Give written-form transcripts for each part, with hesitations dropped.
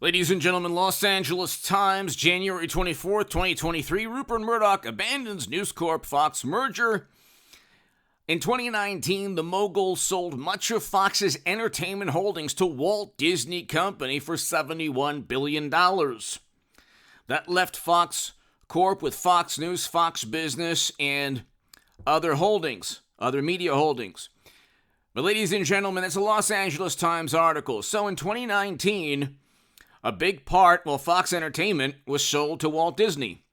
Ladies and gentlemen, Los Angeles Times, January 24th, 2023. Rupert Murdoch abandons News Corp Fox merger. In 2019, the mogul sold much of Fox's entertainment holdings to Walt Disney Company for $71 billion. That left Fox Corp with Fox News, Fox Business, and other media holdings. But ladies and gentlemen, it's a Los Angeles Times article. So in 2019, a big part, Fox Entertainment was sold to Walt Disney.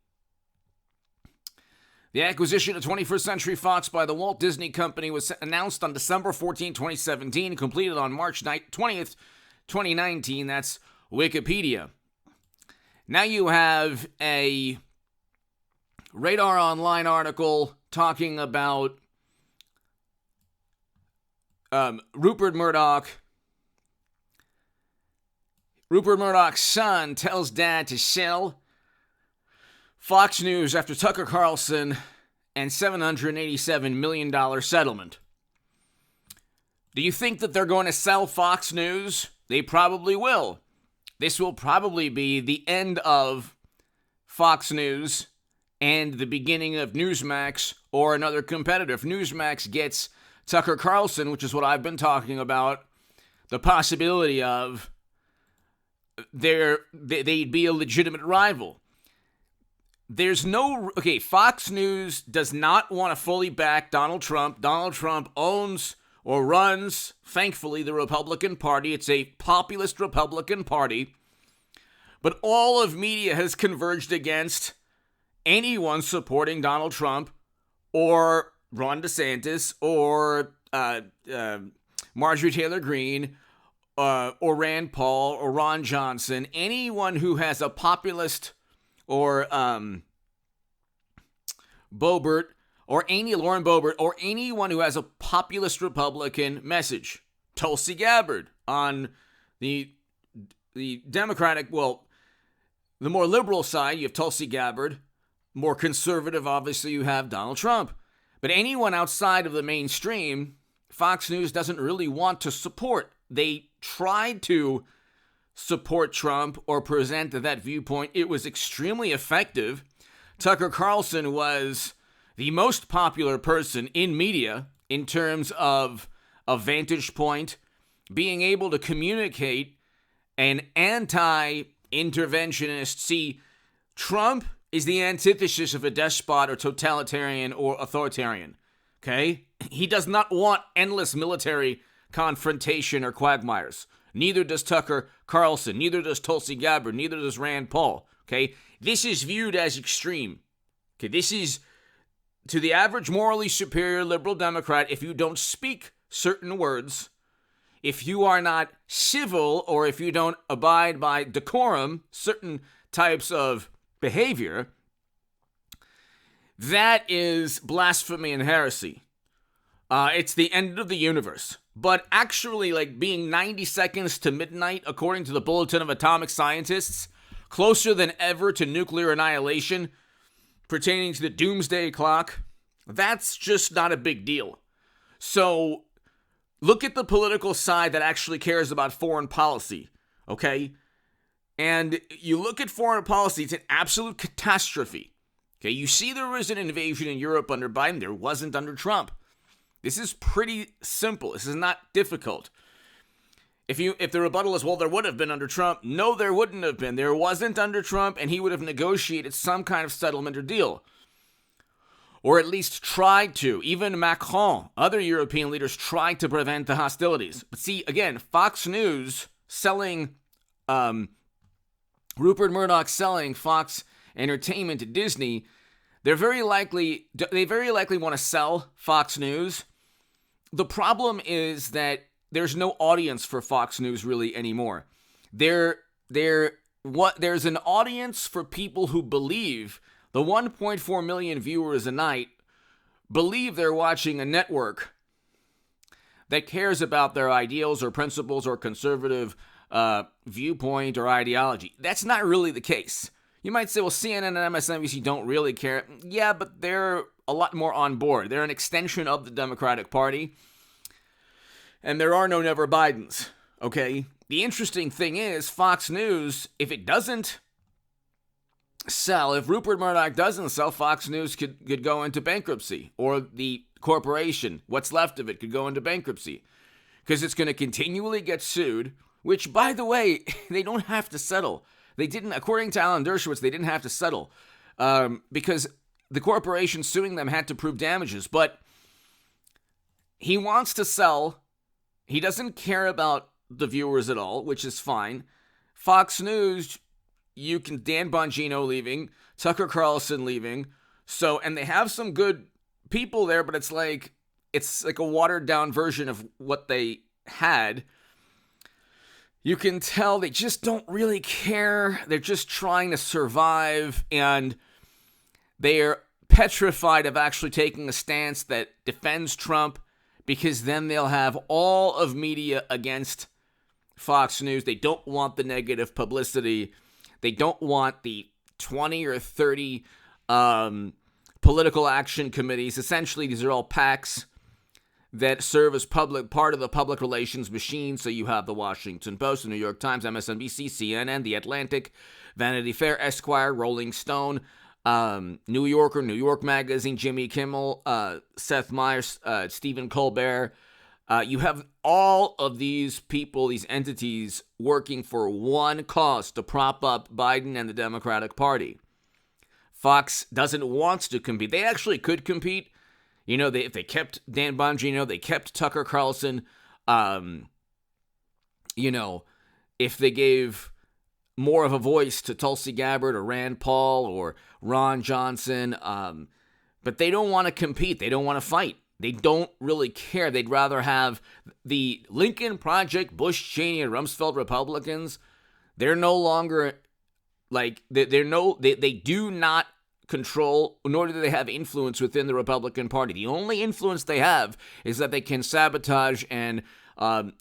The acquisition of 21st Century Fox by the Walt Disney Company was announced on December 14, 2017, completed on March 20th, 2019. That's Wikipedia. Now you have a Radar Online article talking about Rupert Murdoch. Rupert Murdoch's son tells dad to sell Fox News after Tucker Carlson and $787 million settlement. Do you think that they're going to sell Fox News? They probably will. This will probably be the end of Fox News and the beginning of Newsmax or another competitor. If Newsmax gets Tucker Carlson, which is what I've been talking about, the possibility of they'd be a legitimate rival. Fox News does not want to fully back Donald Trump. Donald Trump owns or runs, thankfully, the Republican Party. It's a populist Republican Party. But all of media has converged against anyone supporting Donald Trump or Ron DeSantis or Marjorie Taylor Greene or Rand Paul or Ron Johnson. Anyone who has a populist or Lauren Boebert, or anyone who has a populist Republican message. Tulsi Gabbard on the Democratic, the more liberal side, you have Tulsi Gabbard. More conservative, obviously, you have Donald Trump. But anyone outside of the mainstream, Fox News doesn't really want to support. They tried to support Trump or present that viewpoint. It was extremely effective. Tucker Carlson was the most popular person in media in terms of a vantage point, being able to communicate an anti-interventionist. See, Trump is the antithesis of a despot or totalitarian or authoritarian, okay? He does not want endless military confrontation or quagmires. Neither does Tucker Carlson. Neither does Tulsi Gabbard. Neither does Rand Paul. Okay, this is viewed as extreme. Okay, this is to the average morally superior liberal Democrat. If you don't speak certain words, if you are not civil, or if you don't abide by decorum, certain types of behavior, that is blasphemy and heresy. It's the end of the universe. But actually, being 90 seconds to midnight, according to the Bulletin of Atomic Scientists, closer than ever to nuclear annihilation, pertaining to the doomsday clock, that's just not a big deal. So, look at the political side that actually cares about foreign policy, okay? And you look at foreign policy, it's an absolute catastrophe. Okay, you see there was an invasion in Europe under Biden, there wasn't under Trump. This is pretty simple. This is not difficult. If the rebuttal is, there would have been under Trump. No, there wouldn't have been. There wasn't under Trump, and he would have negotiated some kind of settlement or deal. Or at least tried to. Even Macron, other European leaders tried to prevent the hostilities. But see, again, Fox News selling, Rupert Murdoch selling Fox Entertainment to Disney, they very likely want to sell Fox News. The problem is that there's no audience for Fox News really anymore. There's an audience for people who believe, the 1.4 million viewers a night believe they're watching a network that cares about their ideals or principles or conservative viewpoint or ideology. That's not really the case. You might say, CNN and MSNBC don't really care. Yeah, but they're a lot more on board. They're an extension of the Democratic Party. And there are no never Bidens, okay? the interesting thing is Fox News, if it doesn't sell, if Rupert Murdoch doesn't sell, Fox News could go into bankruptcy, or the corporation, what's left of it, could go into bankruptcy, because it's going to continually get sued, which, by the way, they don't have to settle. They didn't, according to Alan Dershowitz, they didn't have to settle because the corporation suing them had to prove damages, but he wants to sell. He doesn't care about the viewers at all, which is fine. Fox News, Dan Bongino leaving, Tucker Carlson leaving. So, and they have some good people there, but it's like a watered down version of what they had. You can tell they just don't really care. They're just trying to survive, and they're petrified of actually taking a stance that defends Trump, because then they'll have all of media against Fox News. They don't want the negative publicity. They don't want the 20 or 30 political action committees. Essentially, these are all PACs that serve as part of the public relations machine. So you have the Washington Post, the New York Times, MSNBC, CNN, The Atlantic, Vanity Fair, Esquire, Rolling Stone, New Yorker, New York Magazine, Jimmy Kimmel, Seth Meyers, Stephen Colbert. You have all of these people, these entities, working for one cause: to prop up Biden and the Democratic Party. Fox doesn't want to compete. They actually could compete. You know, if they kept Dan Bongino, they kept Tucker Carlson. You know, if they gave more of a voice to Tulsi Gabbard or Rand Paul or Ron Johnson. But they don't want to compete. They don't want to fight. They don't really care. They'd rather have the Lincoln Project, Bush, Cheney, and Rumsfeld Republicans. They're no longer like they do not control, nor do they have influence within the Republican Party. The only influence they have is that they can sabotage and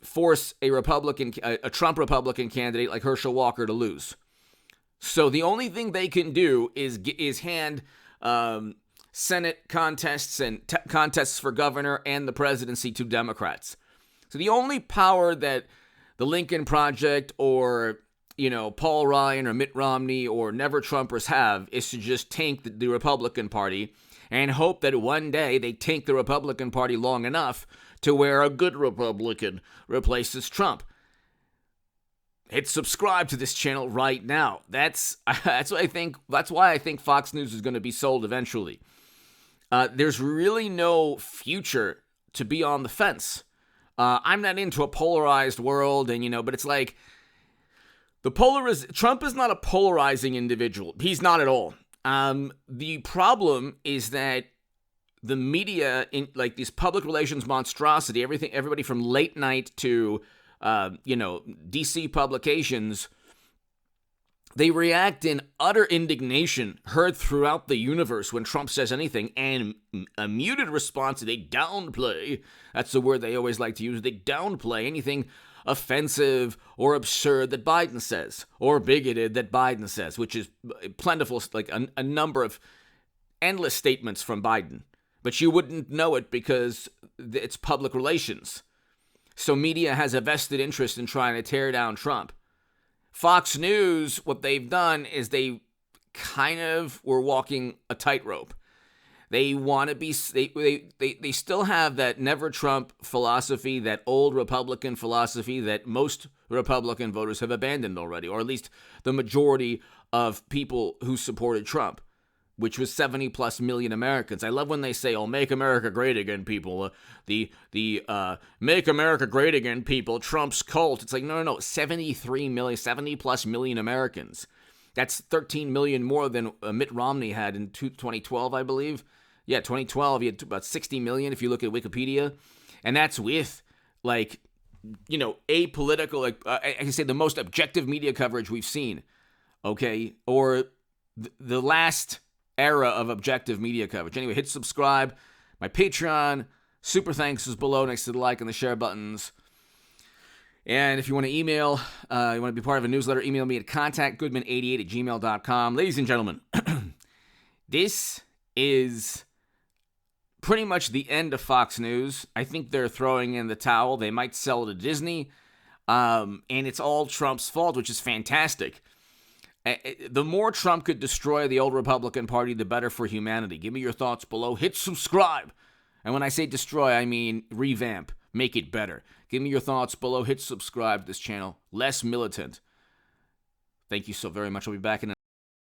force a Trump Republican candidate like Herschel Walker to lose. So the only thing they can do is hand Senate contests and contests for governor and the presidency to Democrats. So the only power that the Lincoln Project or Paul Ryan or Mitt Romney or Never Trumpers have is to just tank the Republican Party and hope that one day they tank the Republican Party long enough to where a good Republican replaces Trump. Hit subscribe to this channel right now. That's what I think. That's why I think Fox News is going to be sold eventually. There's really no future to be on the fence. I'm not into a polarized world, but it's like Trump is not a polarizing individual. He's not at all. The problem is that the media, in like these public relations monstrosity, everybody from late night to DC publications, they react in utter indignation heard throughout the universe when Trump says anything, and a muted response, they downplay. That's the word they always like to use. They downplay anything offensive or absurd that Biden says, or bigoted that Biden says, which is plentiful, like a number of endless statements from Biden. But you wouldn't know it because it's public relations. So media has a vested interest in trying to tear down Trump. Fox News, what they've done is they kind of were walking a tightrope. They want to be, they still have that never Trump philosophy, that old Republican philosophy that most Republican voters have abandoned already, or at least the majority of people who supported Trump, which was 70 plus million Americans. I love when they say, "Oh, make America great again, people." The make America great again, people, Trump's cult. It's like, no, 70 plus million Americans. That's 13 million more than Mitt Romney had in 2012, I believe. Yeah, 2012, he had about 60 million if you look at Wikipedia. And that's with, apolitical, I can say the most objective media coverage we've seen, okay? Or the last era of objective media coverage. Anyway, hit subscribe. My Patreon, super thanks is below next to the like and the share buttons. And if you want to email, you want to be part of a newsletter, email me at contactgoodman88@gmail.com. Ladies and gentlemen, this is pretty much the end of Fox News. I think they're throwing in the towel. They might sell to Disney. And it's all Trump's fault, which is fantastic. The more Trump could destroy the old Republican Party, the better for humanity. Give me your thoughts below. Hit subscribe. And when I say destroy, I mean revamp. Make it better. Give me your thoughts below. Hit subscribe to this channel. Less militant. Thank you so very much. I'll be back in